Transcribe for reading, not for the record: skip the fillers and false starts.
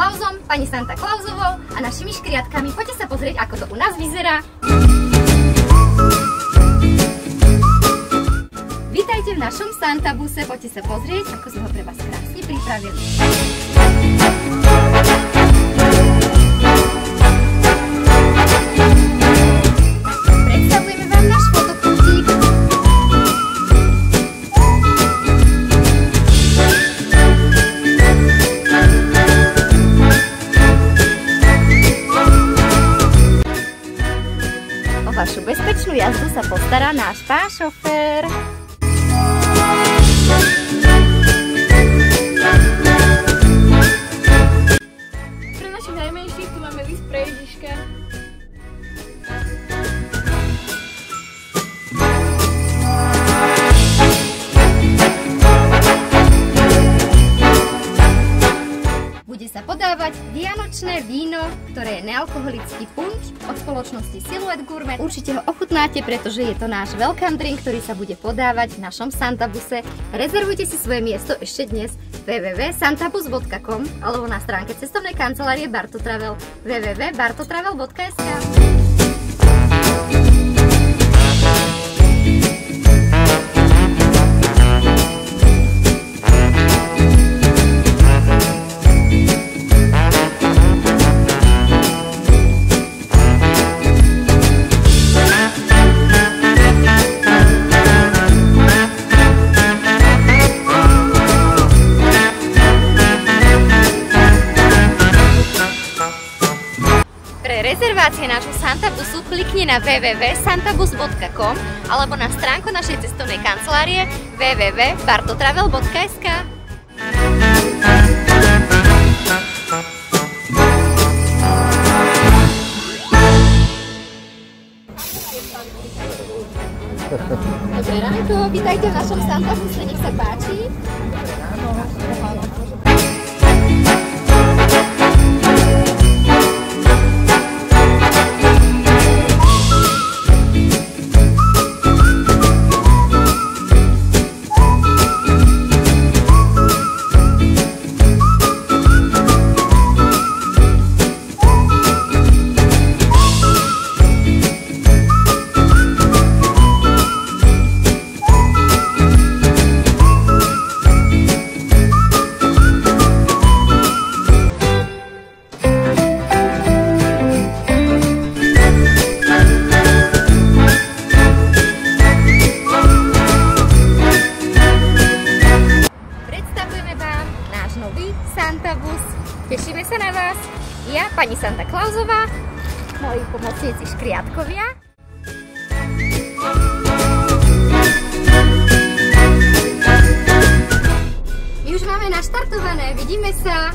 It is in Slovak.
Klausom, pani Santa Klausovou a našimi škriatkami. Poďte sa pozrieť, ako to u nás vyzerá. Vítajte v našom Santabuse, poďte sa pozrieť, ako sme ho pre vás krásne pripravili. Predstavujeme vám náš fotopuntík. O vašu bezpečnú jazdu sa postará náš pán šofér. Pre našich najmenších tu máme list pre Ježiška. Bude sa podávať vianočné víno, ktoré je nealkoholický punč od spoločnosti Silhouette Gourmet. Určite ho ochutnáte, pretože je to náš welcome drink, ktorý sa bude podávať v našom Santabuse. Rezervujte si svoje miesto ešte dnes www.santabus.com alebo na stránke cestovnej kancelárie Barto Travel www.bartotravel.sk. Pre rezervácie nášho Santabusu klikni na www.santabus.com alebo na stránku našej cestovnej kancelárie www.bartotravel.sk. Dobré ránko, vítajte v našom Santabuse, nech sa páči. Nový Santabus. Tešíme sa na vás. Ja, pani Santa Klausová, moji pomocníci škriatkovia. My už máme naštartované, vidíme sa.